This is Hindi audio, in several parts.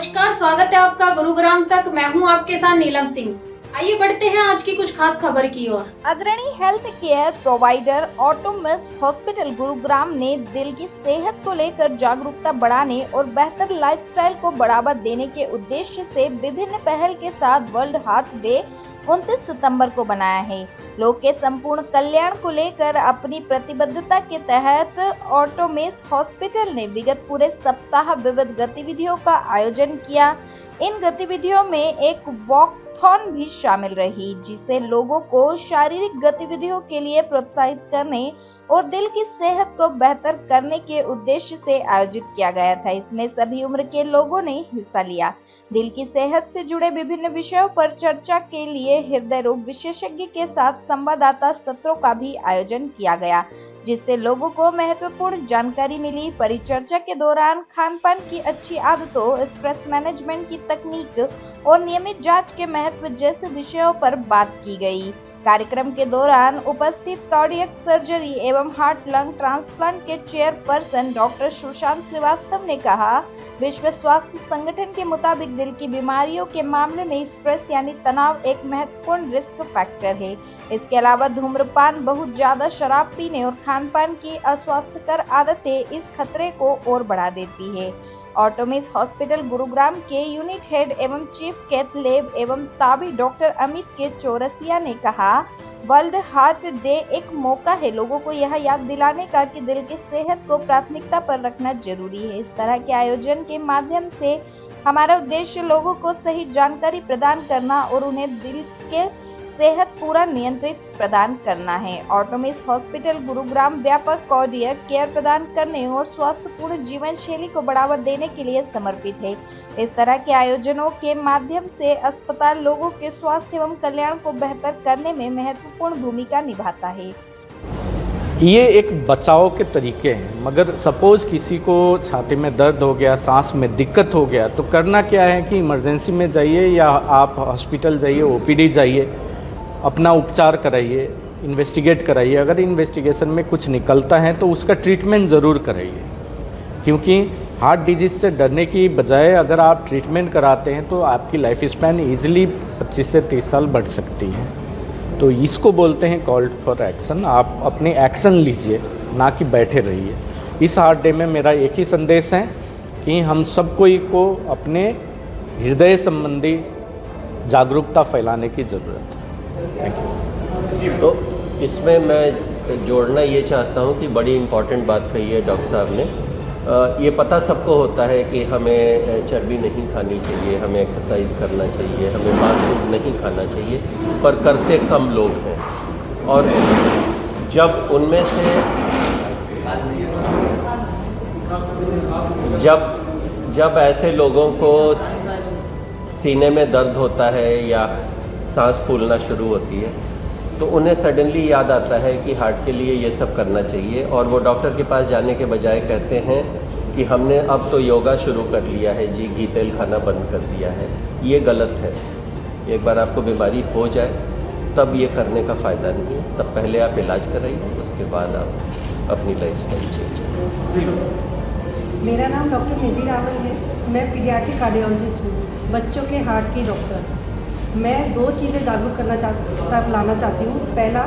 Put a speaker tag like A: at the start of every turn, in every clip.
A: नमस्कार, स्वागत है आपका गुरुग्राम तक। मैं हूं आपके साथ नीलम सिंह। आइए बढ़ते हैं आज की कुछ खास खबर की ओर।
B: अग्रणी health care provider Artemis hospital Gurugram ने दिल की सेहत को लेकर जागरूकता बढ़ाने और बेहतर लाइफस्टाइल को बढ़ावा देने के उद्देश्य से विभिन्न पहल के साथ वर्ल्ड हार्ट डे 29 सितंबर को बनाया है। लोग के संपूर्ण कल्याण को लेकर अपनी प्रतिबद्धता के तहत ऑटोमिस हॉस्पिटल ने विगत पूरे सप्ताह विविध गतिविधियों का आयोजन किया। इन गतिविधियों में एक वॉकथॉन भी शामिल रही, जिसे लोगों को शारीरिक गतिविधियों के लिए प्रोत्साहित करने और दिल की सेहत को बेहतर करने के उद्देश्य से आयोजित किया गया था। इसमें सभी उम्र के लोगों ने हिस्सा लिया। दिल की सेहत से जुड़े विभिन्न विषयों पर चर्चा के लिए हृदय रोग विशेषज्ञ के साथ संवाददाता सत्रों का भी आयोजन किया गया, जिससे लोगों को महत्वपूर्ण जानकारी मिली। परिचर्चा के दौरान खान-पान की अच्छी आदतों, स्ट्रेस मैनेजमेंट की तकनीक और नियमित जांच के महत्व जैसे विषयों पर बात की गई। कार्यक्रम के दौरान उपस्थित कार्डियक सर्जरी एवं हार्ट लंग ट्रांसप्लांट के चेयरपर्सन डॉक्टर सुशांत श्रीवास्तव ने कहा, विश्व स्वास्थ्य संगठन के मुताबिक दिल की बीमारियों के मामले में स्ट्रेस यानी तनाव एक महत्वपूर्ण रिस्क फैक्टर है। इसके अलावा धूम्रपान, बहुत ज्यादा शराब पीने और खान-पान की अस्वास्थ्यकर आदतें इस खतरे को और बढ़ा देती है। ऑटोमिस हॉस्पिटल गुरुग्राम के यूनिट हेड एवं चीफ कैथ लैब एवं ताबी डॉक्टर अमित के चौरसिया ने कहा, वर्ल्ड हार्ट डे एक मौका है लोगों को यह याद दिलाने का कि दिल की सेहत को प्राथमिकता पर रखना जरूरी है। इस तरह के आयोजन के माध्यम से हमारा उद्देश्य लोगों को सही जानकारी प्रदान करना और उन्हें दिल के सेहत पूरा नियंत्रित प्रदान करना है। ऑटोमिस हॉस्पिटल गुरुग्राम व्यापक कार्डियक केयर प्रदान करने और स्वास्थ्यपूर्ण जीवन शैली को बढ़ावा देने के लिए समर्पित है। इस तरह के आयोजनों के माध्यम से अस्पताल लोगों के स्वास्थ्य एवं कल्याण को बेहतर करने में महत्वपूर्ण भूमिका निभाता है।
C: ये एक बचाव के तरीके हैं, मगर सपोज किसी को छाती में दर्द हो गया, सांस में दिक्कत हो गया, तो करना क्या है कि इमरजेंसी में जाइए या आप हॉस्पिटल जाइए, ओपीडी जाइए, अपना उपचार कराइए, इन्वेस्टिगेट कराइए। अगर इन्वेस्टिगेशन में कुछ निकलता है तो उसका ट्रीटमेंट ज़रूर कराइए, क्योंकि हार्ट डिजीज़ से डरने की बजाय अगर आप ट्रीटमेंट कराते हैं तो आपकी लाइफ स्पैन ईजिली 25 से 30 साल बढ़ सकती है। तो इसको बोलते हैं कॉल फॉर एक्शन। आप अपने एक्शन लीजिए, ना कि बैठे रहिए। इस हार्ट डे में मेरा एक ही संदेश है कि हम सब कोई को अपने हृदय संबंधी जागरूकता फैलाने की ज़रूरत है।
D: तो इसमें मैं जोड़ना ये चाहता हूँ कि बड़ी इम्पॉर्टेंट बात कही है डॉक्टर साहब ने। ये पता सबको होता है कि हमें चर्बी नहीं खानी चाहिए, हमें एक्सरसाइज करना चाहिए, हमें फास्ट फूड नहीं खाना चाहिए, पर करते कम लोग हैं। और जब उनमें से जब ऐसे लोगों को सीने में दर्द होता है या सांस फूलना शुरू होती है तो उन्हें सडनली याद आता है कि हार्ट के लिए ये सब करना चाहिए, और वो डॉक्टर के पास जाने के बजाय कहते हैं कि हमने अब तो योगा शुरू कर लिया है जी, घी तेल खाना बंद कर दिया है। ये गलत है। एक बार आपको बीमारी हो जाए तब ये करने का फ़ायदा नहीं है। तब पहले आप इलाज कराइए, उसके बाद आप अपनी लाइफस्टाइल चेंज करें।
E: मेरा नाम डॉक्टर निधि रावल है। मैं पीडियाट्रिक कार्डियोलॉजिस्ट हूँ, बच्चों के हार्ट की डॉक्टर। मैं दो चीज़ें जागरूक लाना चाहती हूँ। पहला,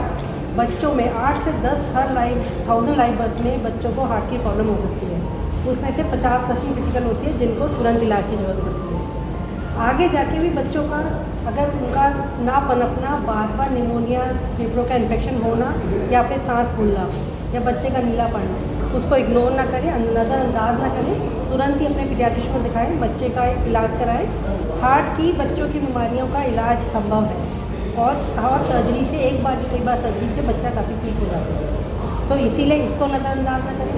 E: बच्चों में 8 से 10 हर 1000 लाइव बर्थ में बच्चों को हार्ट की प्रॉब्लम हो सकती है। उसमें से 50% क्रिटिकल होती है, जिनको तुरंत इलाज की जरूरत पड़ती है। आगे जाके भी बच्चों का अगर उनका ना पनपना, बार बार निमोनिया, फेफड़ों का इन्फेक्शन होना या फिर सांस फूलना या बच्चे का नीला पड़ना, उसको इग्नोर ना करें, नज़रअंदाज ना करें, तुरंत ही अपने पीडियाट्रिशियन को दिखाएं, बच्चे का इलाज कराएं। हार्ट की बच्चों की बीमारियों का इलाज संभव है, और सर्जरी से कई बार सर्जरी से बच्चा काफ़ी ठीक हो जाता है। तो इसीलिए इसको नज़रअंदाज ना करें।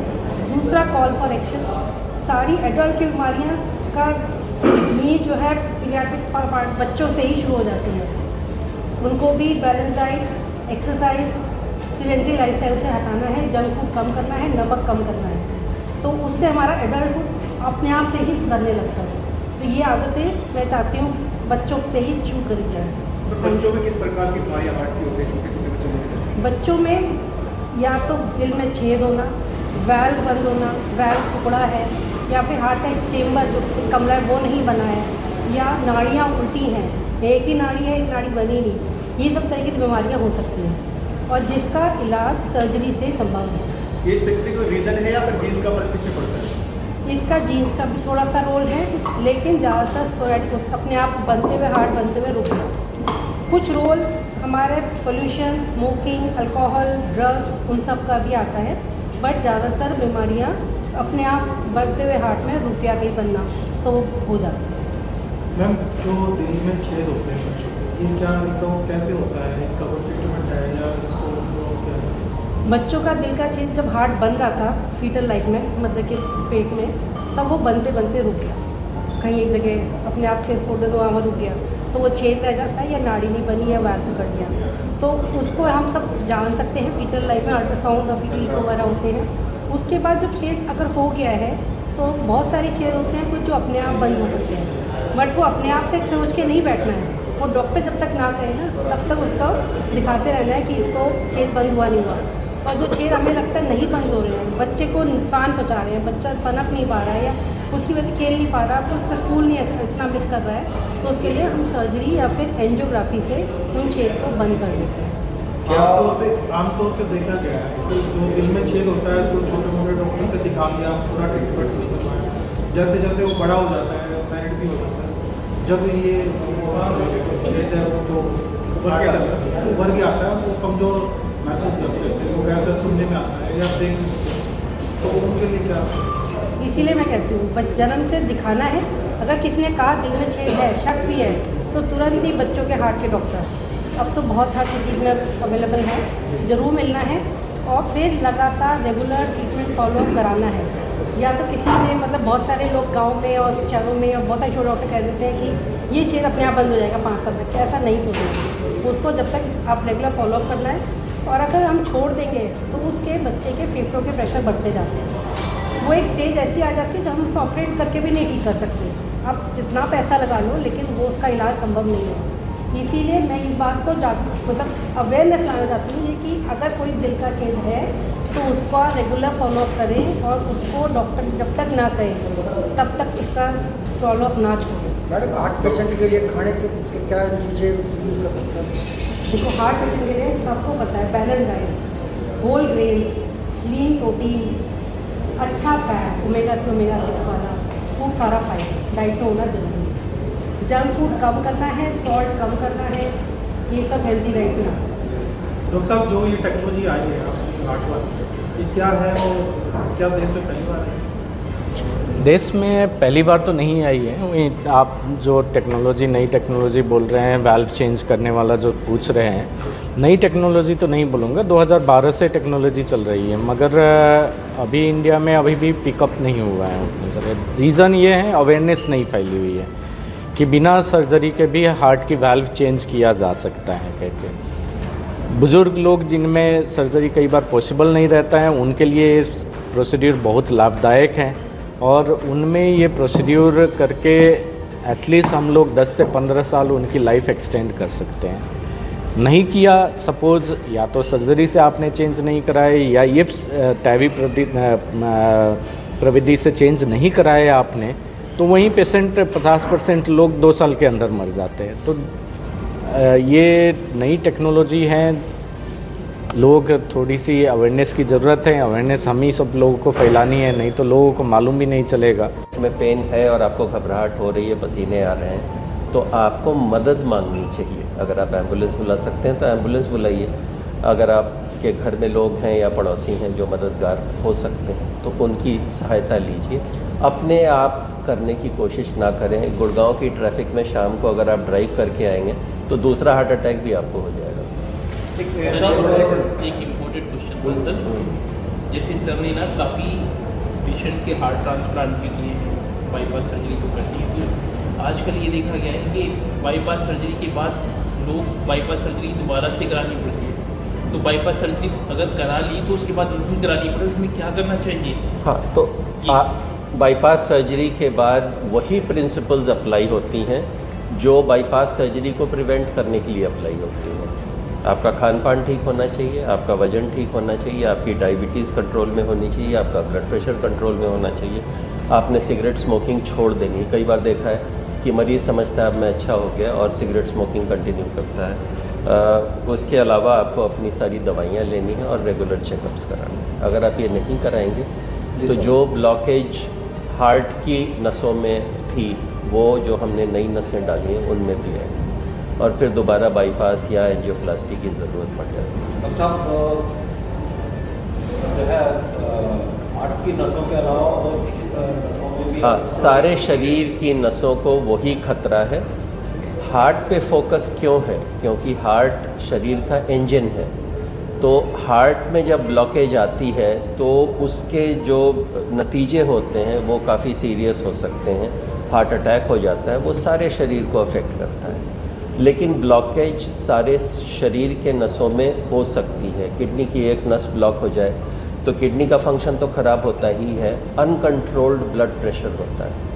E: दूसरा, कॉल फॉर एक्शन। सारी एडल्ट की बीमारियाँ का नीड जो है पीडियाट्रिक बच्चों से ही शुरू हो जाती है। उनको भी balance diet, exercise, sedentary lifestyle से हटाना है, जंक फूड कम करना है, नमक कम करना है। तो उससे हमारा एडल्टहुड अपने आप से ही सुधरने लगता है। तो ये आदतें मैं चाहती हूँ बच्चों से ही शुरू करी जाए।
F: तो बच्चों में किस प्रकार की बीमारियां हार्ट की होती है? छोटे बच्चों में
E: बच्चों में या तो दिल में छेद होना, वैल्व बंद होना, वैल्व टुकड़ा है, या फिर हार्ट का चेम्बर जो कमरा है वो नहीं बना है, या नाड़ियाँ उल्टी हैं, एक ही नाड़ी है, एक नाड़ी बनी नहीं, ये सब तरह की बीमारियाँ हो सकती हैं और जिसका इलाज सर्जरी से संभव है।
F: ये स्पेसिफिक कोई रीज़न है या फिर जीन्स का फर्क किससे पड़ता है?
E: इसका जीन्स का भी थोड़ा सा रोल है, लेकिन ज़्यादातर स्पोरेडिक अपने आप बनते हुए हार्ट बनते हुए रुक गया। कुछ रोल हमारे पोल्यूशन, स्मोकिंग, अल्कोहल, ड्रग्स उन सब का भी आता है, बट ज़्यादातर बीमारियाँ अपने आप बढ़ते हुए हार्ट में रुपया का ही बनना तो वो हो जाती है।
G: मैम, जो दिल में छेद होते हैं बच्चों के, ये क्या इनका कैसे होता है? इसका कोई ट्रीटमेंट है या इसको क्या है?
E: बच्चों का दिल का छेद जब हार्ट बन रहा था फीटल लाइफ में, मतलब के पेट में, तब वो बनते बनते रुक गया, कहीं एक जगह अपने आप से फोल्डर वहाँ रुक गया, तो वो छेद रह जाता है या नाड़ी नहीं बनी या वायर से कट गया, तो उसको हम सब जान सकते हैं फीटल लाइफ में अल्ट्रासाउंड और फीटल इको वगैरह होते हैं। उसके बाद जब छेद अगर हो गया है तो बहुत सारे छेद होते हैं कुछ जो अपने आप बंद हो सकते हैं, बट वो अपने आप से सोच के नहीं बैठना है, वो डॉक्टर जब तक ना कहे ना तब तक उसको दिखाते रहना है कि इसको छेद बंद हुआ नहीं हुआ। और जो छेद हमें लगता है नहीं बंद हो रहे हैं, बच्चे को नुकसान पहुँचा रहे हैं, बच्चा पनप नहीं पा रहा है या उसकी वजह से खेल नहीं पा रहा, तो उसका स्कूल नहीं इतना मिस कर रहा है, तो उसके लिए हम सर्जरी या फिर एंजियोग्राफी से उन छेद को बंद कर देते हैं।
G: आमतौर पे देखा गया है कि जो दिल में छेद होता है तो छोटे मोटे डॉक्टर से दिखा दिया, पूरा ट्रीटमेंट नहीं करवाया, जैसे जैसे वो बड़ा हो जाता है, मैरिड भी हो जाता है, जब ये छेद है वो जो उभर के आता है वो कमज़ोर महसूस करते हैं, वो ऐसा सुनने में आता है या देख, तो उनके लिए क्या?
E: इसीलिए मैं कहती हूँ बस जन्म से दिखाना है। अगर किसी ने कहा दिल में छेद है, शक भी है, तो तुरंत ही बच्चों के हार्ट के डॉक्टर, अब तो बहुत हर सिटीज़ में अवेलेबल है, ज़रूर मिलना है और फिर लगातार रेगुलर ट्रीटमेंट फॉलोअप कराना है। या तो किसी ने मतलब बहुत सारे लोग गांव में और शहरों में और बहुत सारे छोटे डॉक्टर कह देते हैं कि ये छेद अपने आप बंद हो जाएगा 5 साल तक, ऐसा नहीं सोचेंगे, उसको जब तक आप रेगुलर फॉलोअप करना है। और अगर हम छोड़ देंगे तो उसके बच्चे के फेफड़ों के प्रेशर बढ़ते जाते हैं, वो एक स्टेज ऐसी आ जाती है जब हम उसको ऑपरेट करके भी नहीं ठीक कर सकते, आप जितना पैसा लगा लो लेकिन वो उसका इलाज संभव नहीं है। इसीलिए मैं इस बात को मतलब अवेयरनेस लाना चाहती हूँ कि अगर कोई दिल का छेद है तो उसका रेगुलर फॉलोअप करें और उसको डॉक्टर जब तक ना कहे तब तक उसका फॉलोअप ना छोड़ें।
H: मैडम, हार्ट पेशेंट के लिए खाने के क्या चीज़ें यूज़ कर सकते हैं?
E: देखो, हार्ट पेशेंट के लिए सबको पता है balance diet, whole grains, lean protein, अच्छा फैट, ओमेगा 3 ओमेगा 6 वाला खूब सारा फाइबर डाइट में होना जरूरी है। जंक फूड कम करना है, सॉल्ट कम करना है, ये सब हेल्दी डाइट में आता है।
G: डॉक्टर साहब, जो ये टेक्नोलॉजी आई है आपकी हार्ट वाली, ये क्या है और क्या देश में पहली बार है?
C: देश में पहली बार तो नहीं आई है। आप जो टेक्नोलॉजी, नई टेक्नोलॉजी बोल रहे हैं, वाल्व चेंज करने वाला जो पूछ रहे हैं, नई टेक्नोलॉजी तो नहीं बोलूँगा, 2012 से टेक्नोलॉजी चल रही है, मगर अभी इंडिया में अभी भी पिकअप नहीं हुआ है उतने सारे। रीज़न ये है अवेयरनेस नहीं फैली हुई है कि बिना सर्जरी के भी हार्ट की वाल्व चेंज किया जा सकता है कहते। बुज़ुर्ग लोग जिनमें सर्जरी कई बार पॉसिबल नहीं रहता है, उनके लिए प्रोसीड्यूर बहुत लाभदायक है और उनमें ये प्रोसीड्यूर करके एटलीस्ट हम लोग 10 से 15 साल उनकी लाइफ एक्सटेंड कर सकते हैं। नहीं किया, सपोज़ या तो सर्जरी से आपने चेंज नहीं कराए या ये टैवी प्रविधि से चेंज नहीं कराया आपने, तो वहीं पेशेंट 50% लोग 2 साल के अंदर मर जाते हैं। तो ये नई टेक्नोलॉजी है, लोग थोड़ी सी अवेयरनेस की ज़रूरत है। अवेयरनेस हम ही सब लोगों को फैलानी है, नहीं तो लोगों को मालूम भी नहीं चलेगा।
D: में पेन है और आपको घबराहट हो रही है, पसीने आ रहे हैं, तो आपको मदद मांगनी चाहिए। अगर आप एम्बुलेंस बुला सकते हैं तो एम्बुलेंस बुलाइए। अगर आपके घर में लोग हैं या पड़ोसी हैं जो मददगार हो सकते हैं तो उनकी सहायता लीजिए। अपने आप करने की कोशिश ना करें। गुड़गांव की ट्रैफिक में शाम को अगर आप ड्राइव करके आएंगे तो दूसरा हार्ट अटैक भी आपको हो जाएगा।
I: एक इम्पोर्टेंट क्वेश्चन था सर, जैसे सर ने ना काफ़ी पेशेंट्स के हार्ट ट्रांसप्लांट भी किए हैं, बाईपास सर्जरी को करती है, तो आजकल ये देखा गया है कि बाईपास सर्जरी के बाद लोग बाईपास सर्जरी दोबारा से करानी पड़ती है। तो बाईपास सर्जरी अगर करा ली तो उसके बाद नहीं करानी पड़े, उसमें क्या करना चाहिए?
D: हाँ, तो बाईपास सर्जरी के बाद वही प्रिंसिपल्स अप्लाई होती हैं जो बाईपास सर्जरी को प्रिवेंट करने के लिए अप्लाई होती हैं। आपका खान पान ठीक होना चाहिए, आपका वज़न ठीक होना चाहिए, आपकी डायबिटीज़ कंट्रोल में होनी चाहिए, आपका ब्लड प्रेशर कंट्रोल में होना चाहिए। आपने सिगरेट स्मोकिंग छोड़ देनी। कई बार देखा है कि मरीज़ समझता है अब मैं अच्छा हो गया और सिगरेट स्मोकिंग कंटिन्यू करता है। उसके अलावा आपको अपनी सारी दवाइयाँ लेनी है और रेगुलर चेकअप्स कराना है। अगर आप ये नहीं कराएंगे तो जो ब्लॉकेज हार्ट की नसों में थी वो जो हमने नई नसें डाली हैं उनमें भी है और फिर दोबारा बाईपास या एंजियोप्लास्टी की ज़रूरत पड़ जाती है।
G: डॉक्टर साहब जो है हार्ट की नसों के अलावा और किसी नसों में भी
D: हाँ, सारे शरीर की नसों को वही खतरा है। हार्ट पे फोकस क्यों है? क्योंकि हार्ट शरीर का इंजन है। तो हार्ट में जब ब्लॉकेज आती है तो उसके जो नतीजे होते हैं वो काफ़ी सीरियस हो सकते हैं। हार्ट अटैक हो जाता है, वो सारे शरीर को अफेक्ट करता है। लेकिन ब्लॉकेज सारे शरीर के नसों में हो सकती है। किडनी की एक नस ब्लॉक हो जाए तो किडनी का फंक्शन तो ख़राब होता ही है, अनकंट्रोल्ड ब्लड प्रेशर होता है।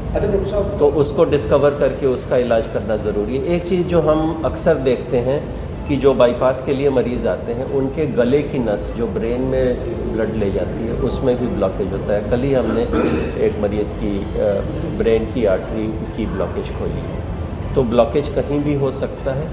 F: अच्छा डॉक्टर साहब,
D: तो उसको डिस्कवर करके उसका इलाज करना ज़रूरी है। एक चीज़ जो हम अक्सर देखते हैं कि जो बाईपास के लिए मरीज़ आते हैं उनके गले की नस जो ब्रेन में ब्लड ले जाती है उसमें भी ब्लॉकेज होता है। कल ही हमने एक मरीज़ की ब्रेन की आर्टरी की ब्लॉकेज खोली है। तो ब्लॉकेज कहीं भी हो सकता है,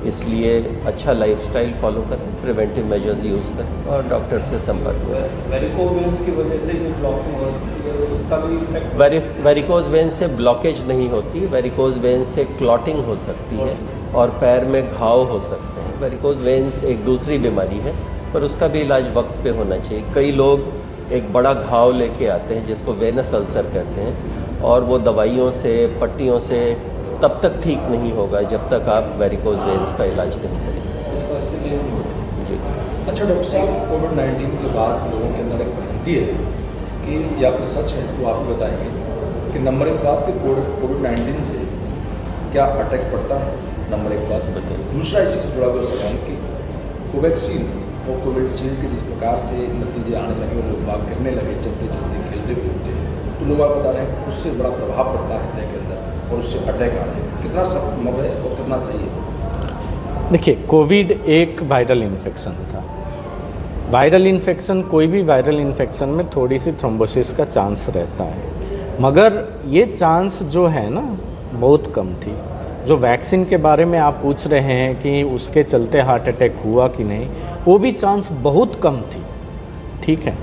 D: इसलिए अच्छा लाइफस्टाइल फॉलो करें, प्रिवेंटिव मेजर्स यूज़ करें और डॉक्टर से संपर्क करें।
G: वेरिकोज वेन्स की वजह से जो ब्लॉकिंग होती है उसका भी इफेक्ट
D: वेरिकोज वेन से ब्लॉकेज नहीं होती, वेरिकोज वेन से क्लॉटिंग हो सकती है और पैर में घाव हो सकते हैं। वेरिकोज वेन्स एक दूसरी बीमारी है पर उसका भी इलाज वक्त पे होना चाहिए। कई लोग एक बड़ा घाव लेके आते हैं जिसको वेनस अल्सर कहते हैं और वो दवाइयों से पट्टियों से तब तक ठीक नहीं होगा जब तक आप वेरिकोज वेन्स का इलाज नहीं करेंगे। जी।
F: अच्छा डॉक्टर साहब, कोविड-19 के बाद लोगों के अंदर एक भ्रांति है कि या फिर सच है तो आप बताएंगे कि नंबर एक बात कि कोविड-19 से क्या अटैक पड़ता है? नंबर एक बात बताइए। दूसरा इसी से जुड़ा हुआ सवाल कि कोवैक्सीन और कोविशील्ड के जिस प्रकार से नतीजे आने लगे और लोग बात करने लगे चलते चलते खेलते कूदते, तो लोग आप बता रहे हैं उससे बड़ा प्रभाव पड़ता है हृदय के अंदर और उससे अटैक आ रहे हैं। कितना संभव है और कितना सही है?
C: देखिए, कोविड एक वायरल इन्फेक्शन था। वायरल इन्फेक्शन, कोई भी वायरल इन्फेक्शन में थोड़ी सी थ्रोम्बोसिस का चांस रहता है, मगर ये चांस जो है ना बहुत कम थी। जो वैक्सीन के बारे में आप पूछ रहे हैं कि उसके चलते हार्ट अटैक हुआ कि नहीं, वो भी चांस बहुत कम थी। ठीक है,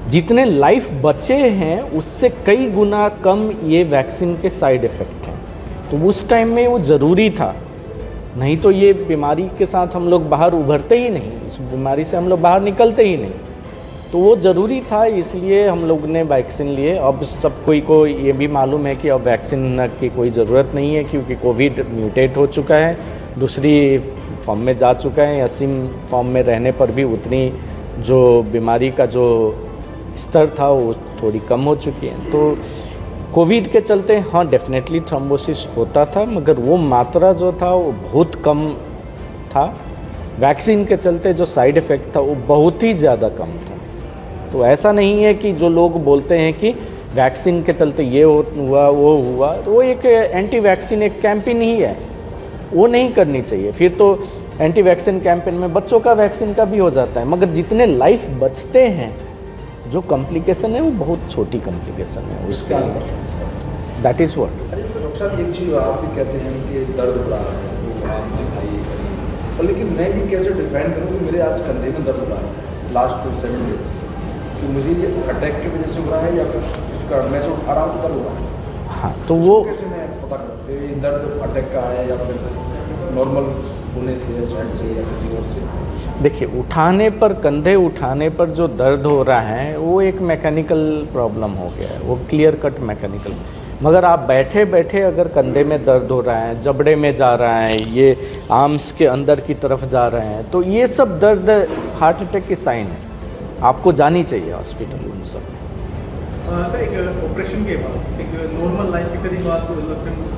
C: जितने लाइफ बचे हैं उससे कई गुना कम ये वैक्सीन के साइड इफ़ेक्ट हैं। तो उस टाइम में वो ज़रूरी था, नहीं तो ये बीमारी के साथ हम लोग बाहर उभरते ही नहीं, इस बीमारी से हम लोग बाहर निकलते ही नहीं। तो वो ज़रूरी था, इसलिए हम लोग ने वैक्सीन लिए। अब सब कोई को ये भी मालूम है कि अब वैक्सीन की कोई ज़रूरत नहीं है क्योंकि कोविड म्यूटेट हो चुका है, दूसरी फॉर्म में जा चुका है। असीम फॉर्म में रहने पर भी उतनी जो बीमारी का जो स्तर था वो थोड़ी कम हो चुकी है। तो कोविड के चलते हाँ डेफिनेटली थ्रोम्बोसिस होता था, मगर वो मात्रा जो था वो बहुत कम था। वैक्सीन के चलते जो साइड इफ़ेक्ट था वो बहुत ही ज़्यादा कम था। तो ऐसा नहीं है कि जो लोग बोलते हैं कि वैक्सीन के चलते ये हुआ वो हुआ, तो वो एक एंटी वैक्सीन एक कैंपेन ही है, वो नहीं करनी चाहिए। फिर तो एंटी वैक्सीन कैंपेन में बच्चों का वैक्सीन का भी हो जाता है, मगर जितने लाइफ बचते हैं, जो कॉम्प्लिकेशन है वो बहुत छोटी कॉम्प्लिकेशन है उसके लिए। That is what.
F: अरे सर डॉक्टर साहब, एक चीज़ आप भी कहते हैं कि दर्द हो रहा है तो आप दिखाइए, और लेकिन मैं भी कैसे डिफाइन करूँ कि मेरे आज कंधे में दर्द हो रहा है लास्ट 7 डेज कि मुझे ये अटैक की वजह से हो रहा है या फिर उसका मैं जो आराम तो दर्द हो रहा है।
C: हाँ, तो वो
F: कैसे मैं पता करूँ ये दर्द अटैक का है या फिर नॉर्मल होने से साइड से या किसी और से?
C: देखिए, उठाने पर, कंधे उठाने पर जो दर्द हो रहा है वो एक मैकेनिकल प्रॉब्लम हो गया है, वो क्लियर कट मैकेनिकल। मगर आप बैठे बैठे अगर कंधे में दर्द हो रहा है, जबड़े में जा रहा है, ये आर्म्स के अंदर की तरफ जा रहे हैं, तो ये सब दर्द हार्ट अटैक की साइन है, आपको जानी चाहिए हॉस्पिटल उन सब।
G: सर, एक ऑपरेशन के बाद एक नॉर्मल लाइफ कितनी बात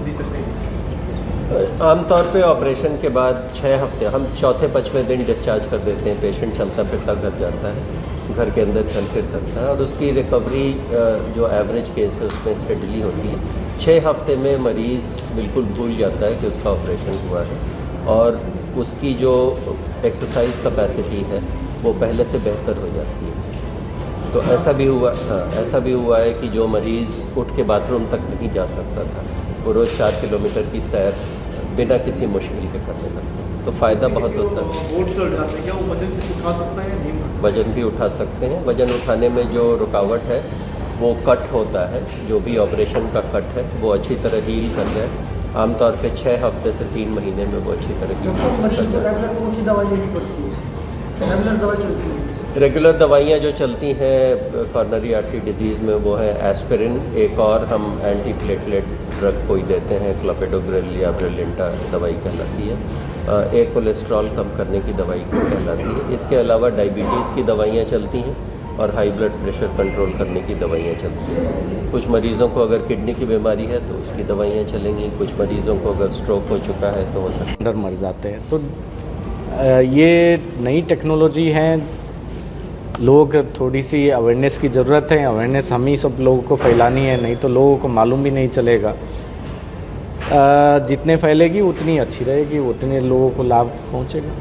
G: दी सकते हैं?
D: आमतौर पे ऑपरेशन के बाद 6 हफ्ते, हम चौथे 5वें दिन डिस्चार्ज कर देते हैं। पेशेंट चलता फिरता घर जाता है, घर के अंदर चल फिर सकता है और उसकी रिकवरी जो एवरेज केस है उसमें स्टेडली होती है। 6 हफ्ते में मरीज़ बिल्कुल भूल जाता है कि उसका ऑपरेशन हुआ है और उसकी जो एक्सरसाइज कैपेसिटी है वो पहले से बेहतर हो जाती है। तो ऐसा भी हुआ, हाँ ऐसा भी हुआ है कि जो मरीज़ उठ के बाथरूम तक नहीं जा सकता था वो रोज़ 4 किलोमीटर की सैर बिना किसी मुश्किल के करने लगता है, तो फ़ायदा बहुत होता है।
G: बोर्ड चढ़ जाते हैं, क्या वो वजन से उठा सकता है या नहीं उठा सकता?
D: वज़न भी उठा सकते हैं। वज़न उठाने में जो रुकावट है वो कट होता है, जो भी ऑपरेशन का कट है वो अच्छी तरह हील कर जाए। आमतौर पे 6 हफ्ते से 3 महीने में वो अच्छी तरह
H: डॉक्टर साहब, मरीज
D: हील
H: को
D: कर जाए।
H: रेगुलर कौन सी दवाई लेनी पड़ती है? रेगुलर दवाई चलती है?
D: रेगुलर दवाइयाँ जो चलती हैं कॉर्नरी आर्टरी डिजीज़ में वो है एस्पिरिन, एक और हम एंटी प्लेटलेट ड्रग कोई देते हैं क्लोपिडोग्रिल या ब्रिलिंटा दवाई कहलाती है। एक कोलेस्ट्रॉल कम करने की दवाई कहलाती है। इसके अलावा डायबिटीज़ की दवाइयाँ चलती हैं और हाई ब्लड प्रेशर कंट्रोल करने की दवाइयाँ चलती हैं। कुछ मरीज़ों को अगर किडनी की बीमारी है तो उसकी दवाइयाँ चलेंगी, कुछ मरीज़ों को अगर स्ट्रोक हो चुका है तो वो
C: अंदर मर जाते हैं। तो ये नई टेक्नोलॉजी है, लोग थोड़ी सी अवेयरनेस की ज़रूरत है। अवेयरनेस हम ही सब लोगों को फैलानी है, नहीं तो लोगों को मालूम भी नहीं चलेगा। जितने फैलेगी उतनी अच्छी रहेगी, उतने लोगों को लाभ पहुंचेगा।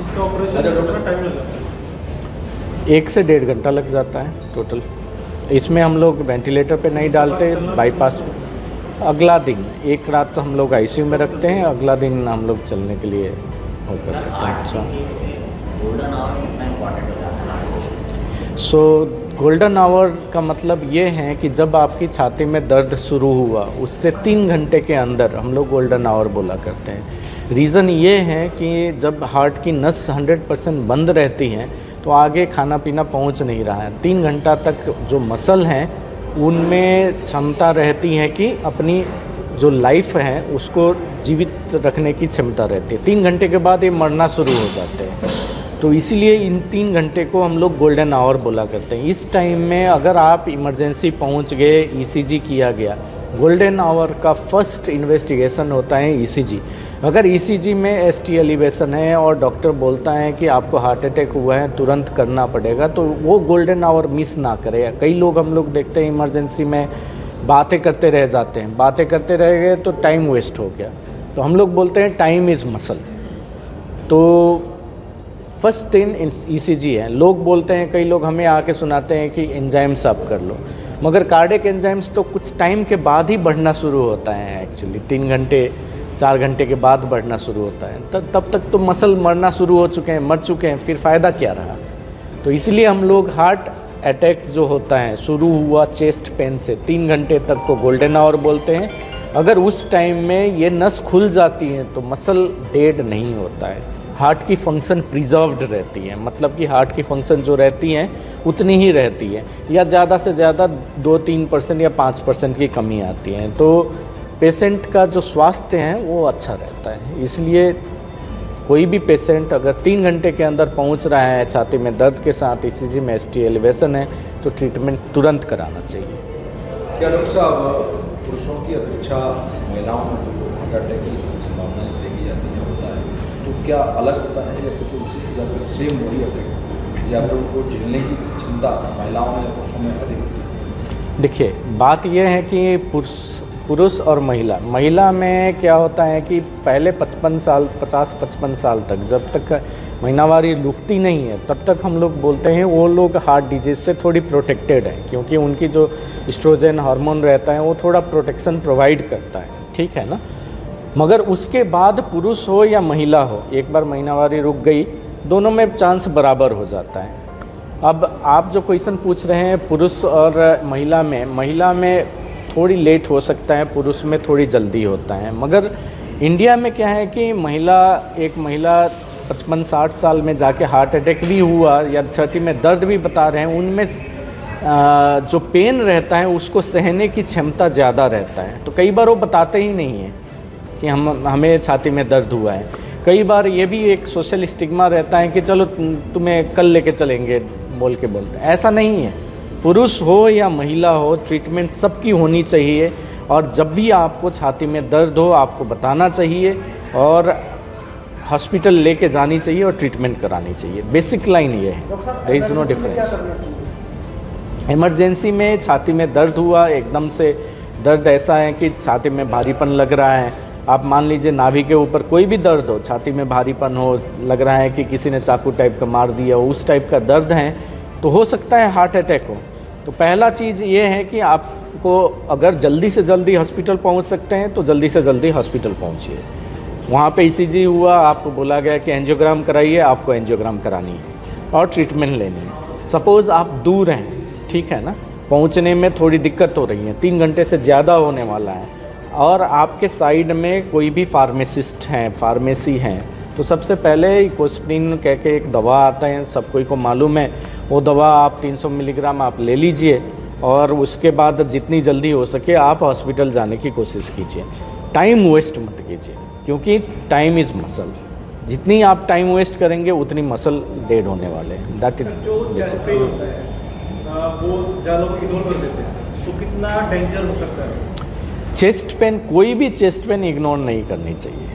G: इसका ऑपरेशन कितना टाइम लग जाता है?
C: 1 से 1.5 घंटा लग जाता है टोटल। इसमें हम लोग वेंटिलेटर पे नहीं डालते, बाईपास अगला दिन एक रात तो हम लोग आईसीयू में रखते हैं, अगला दिन हम लोग चलने के लिए वो कर देते हैं। सो गोल्डन आवर का मतलब ये है कि जब आपकी छाती में दर्द शुरू हुआ उससे 3 घंटे के अंदर हम लोग गोल्डन आवर बोला करते हैं। रीज़न ये है कि जब हार्ट की नस 100% बंद रहती है तो आगे खाना पीना पहुंच नहीं रहा है। 3 घंटा तक जो मसल हैं उनमें क्षमता रहती है कि अपनी जो लाइफ है उसको जीवित रखने की क्षमता रहती है। 3 घंटे के बाद ये मरना शुरू हो जाते हैं। तो इसीलिए इन 3 घंटे को हम लोग गोल्डन आवर बोला करते हैं। इस टाइम में अगर आप इमरजेंसी पहुंच गए, ईसीजी किया गया, गोल्डन आवर का फर्स्ट इन्वेस्टिगेशन होता है ईसीजी। अगर ईसीजी में एसटी एलिवेशन है और डॉक्टर बोलता है कि आपको हार्ट अटैक हुआ है, तुरंत करना पड़ेगा, तो वो गोल्डन आवर मिस ना करें। कई लोग हम लोग देखते हैं इमरजेंसी में बातें करते रह जाते हैं, बातें करते रह गए तो टाइम वेस्ट हो गया। तो हम लोग बोलते हैं टाइम इज़ मसल। तो फर्स्ट थिंग ईसीजी है। लोग बोलते हैं, कई लोग हमें आके सुनाते हैं कि एंजाइम्स आप कर लो, मगर कार्डियक एंजाइम्स तो कुछ टाइम के बाद ही बढ़ना शुरू होता है। एक्चुअली 3 घंटे 4 घंटे के बाद बढ़ना शुरू होता है। तब तक तो मसल मरना शुरू हो चुके हैं, मर चुके हैं, फिर फ़ायदा क्या रहा। तो इसलिए हम लोग हार्ट अटैक जो होता है शुरू हुआ चेस्ट पेन से 3 घंटे तक को गोल्डन आवर बोलते हैं। अगर उस टाइम में ये नस खुल जाती है तो मसल डेड नहीं होता है, हार्ट की फंक्शन प्रिजर्व्ड रहती है। मतलब कि हार्ट की फंक्शन जो रहती हैं उतनी ही रहती है, या ज़्यादा से ज़्यादा 2-3% या 5% की कमी आती है। तो पेशेंट का जो स्वास्थ्य है वो अच्छा रहता है। इसलिए कोई भी पेशेंट अगर 3 घंटे के अंदर पहुंच रहा है छाती में दर्द के साथ, ईसीजी में एसटी एलिवेशन है, तो ट्रीटमेंट तुरंत कराना चाहिए।
F: क्या डॉक्टर साहब, पुरुषों की अपेक्षा महिलाओं में हार्ट अटैक की संभावना देखी जाती है, तो क्या अलग होता है या कुछ उसी या फिर सेम वही अटैक, या फिर उनको झेलने की क्षमता महिलाओं में या पुरुषों में अधिक होती है?
C: देखिए, बात यह है कि पुरुष और महिला में क्या होता है कि पहले 50-55 साल तक, जब तक महीनावारी रुकती नहीं है तब तक हम लोग बोलते हैं वो लोग हार्ट डिजीज़ से थोड़ी प्रोटेक्टेड है, क्योंकि उनकी जो एस्ट्रोजन हार्मोन रहता है वो थोड़ा प्रोटेक्शन प्रोवाइड करता है, ठीक है ना। मगर उसके बाद पुरुष हो या महिला हो, एक बार महीनावारी रुक गई, दोनों में चांस बराबर हो जाता है। अब आप जो क्वेश्चन पूछ रहे हैं पुरुष और महिला में थोड़ी लेट हो सकता है, पुरुष में थोड़ी जल्दी होता है। मगर इंडिया में क्या है कि एक महिला 55-60 साल में जाके हार्ट अटैक भी हुआ या छाती में दर्द भी बता रहे हैं, उनमें जो पेन रहता है उसको सहने की क्षमता ज़्यादा रहता है। तो कई बार वो बताते ही नहीं हैं कि हमें छाती में दर्द हुआ है। कई बार ये भी एक सोशल स्टिग्मा रहता है कि चलो तुम्हें कल लेके चलेंगे बोलते हैं। ऐसा नहीं है, पुरुष हो या महिला हो, ट्रीटमेंट सबकी होनी चाहिए। और जब भी आपको छाती में दर्द हो आपको बताना चाहिए और हॉस्पिटल लेके जानी चाहिए और ट्रीटमेंट करानी चाहिए। बेसिक लाइन ये है, there is no difference. Emergency में छाती में दर्द हुआ, एकदम से दर्द ऐसा है कि छाती में भारीपन लग रहा है, आप मान लीजिए नाभि के ऊपर कोई भी दर्द हो, छाती में भारीपन हो, लग रहा है कि किसी ने चाकू टाइप का मार दिया हो, उस टाइप का दर्द है, तो हो सकता है हार्ट अटैक हो। तो पहला चीज़ ये है कि आपको अगर जल्दी से जल्दी हॉस्पिटल पहुंच सकते हैं तो जल्दी से जल्दी हॉस्पिटल पहुंचिए। वहाँ पे ईसीजी हुआ, आपको बोला गया कि एंजियोग्राम कराइए, आपको एंजियोग्राम करानी है और ट्रीटमेंट लेनी है। सपोज़ आप दूर हैं, ठीक है ना, पहुँचने में थोड़ी दिक्कत हो रही है, 3 घंटे से ज़्यादा होने वाला है, और आपके साइड में कोई भी फार्मेसिस्ट हैं, फार्मेसी हैं, तो सबसे पहले इकोस्प्रिन कह के एक दवा आता है, सब कोई को मालूम है, वो दवा आप 300 मिलीग्राम आप ले लीजिए और उसके बाद जितनी जल्दी हो सके आप हॉस्पिटल जाने की कोशिश कीजिए। टाइम वेस्ट मत कीजिए, क्योंकि टाइम इज़ मसल। जितनी आप टाइम वेस्ट करेंगे उतनी मसल डेड होने वाले हैं। दैट इज
G: जो चेस्ट पेन होता है वो ज़्यादा लोग इग्नोर कर देते हैं, तो कितना डेंजर हो सकता है?
C: चेस्ट पेन, कोई भी चेस्ट पेन इग्नोर नहीं करनी चाहिए,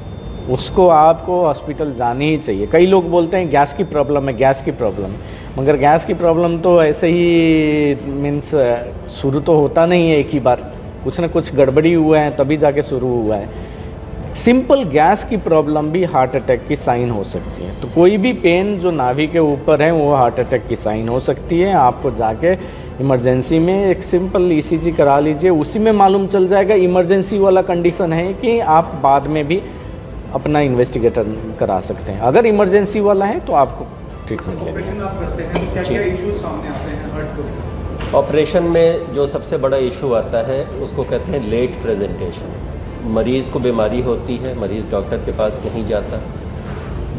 C: उसको आपको हॉस्पिटल जानी ही चाहिए। कई लोग बोलते हैं गैस की प्रॉब्लम है, गैस की प्रॉब्लम है, मगर गैस की प्रॉब्लम तो ऐसे ही मीन्स शुरू तो होता नहीं है एक ही बार, कुछ ना कुछ गड़बड़ी हुआ है तभी जाके शुरू हुआ है। सिंपल गैस की प्रॉब्लम भी हार्ट अटैक की साइन हो सकती है। तो कोई भी पेन जो नाभि के ऊपर है वो हार्ट अटैक की साइन हो सकती है। आपको जाके इमरजेंसी में एक सिंपल ईसीजी करा लीजिए, उसी में मालूम चल जाएगा इमरजेंसी वाला कंडीशन है कि आप बाद में भी अपना इन्वेस्टिगेटर करा सकते हैं। अगर इमरजेंसी वाला है तो आपको ट्रीटमेंट लेना है।
G: ऑपरेशन आप करते हैं तो क्या-क्या इश्यूज सामने आते हैं हार्ट को?
D: ऑपरेशन में जो सबसे बड़ा इशू आता है उसको कहते हैं लेट प्रेजेंटेशन। मरीज़ को बीमारी होती है, मरीज़ डॉक्टर के पास नहीं जाता,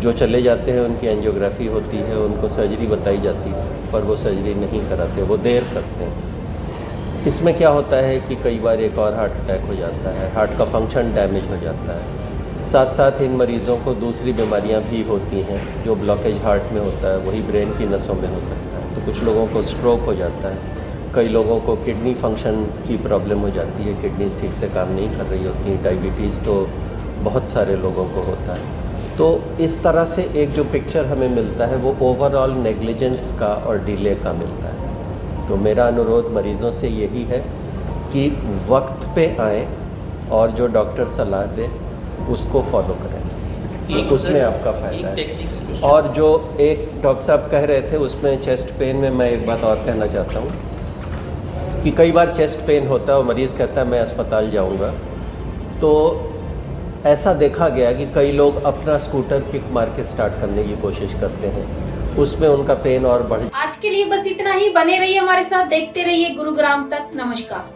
D: जो चले जाते हैं उनकी एंजियोग्राफी होती है, उनको सर्जरी बताई जाती है, पर वो सर्जरी नहीं कराते, वो देर करते हैं। इसमें क्या होता है कि कई बार एक और हार्ट अटैक हो जाता है, हार्ट का फंक्शन डैमेज हो जाता है। साथ साथ इन मरीज़ों को दूसरी बीमारियां भी होती हैं, जो ब्लॉकेज हार्ट में होता है वही ब्रेन की नसों में हो सकता है। तो कुछ लोगों को स्ट्रोक हो जाता है, कई लोगों को किडनी फंक्शन की प्रॉब्लम हो जाती है, किडनीज ठीक से काम नहीं कर रही होती, डायबिटीज़ तो बहुत सारे लोगों को होता है। तो इस तरह से एक जो पिक्चर हमें मिलता है वो ओवरऑल नेग्लिजेंस का और डिले का मिलता है। तो मेरा अनुरोध मरीज़ों से यही है कि वक्त पे आएँ और जो डॉक्टर सलाह दे उसको फॉलो करें, तो उसमें आपका फ़ायदा है। और जो एक डॉक्टर साहब कह रहे थे उसमें चेस्ट पेन में मैं एक बात और कहना चाहता हूँ कि कई बार चेस्ट पेन होता है और मरीज़ कहता है मैं अस्पताल जाऊँगा, तो ऐसा देखा गया कि कई लोग अपना स्कूटर किक मार के स्टार्ट करने की कोशिश करते हैं, उसमें उनका पेन और बढ़।
A: आज के लिए बस इतना ही। बने रहिए हमारे साथ, देखते रहिए गुरुग्राम तक। नमस्कार।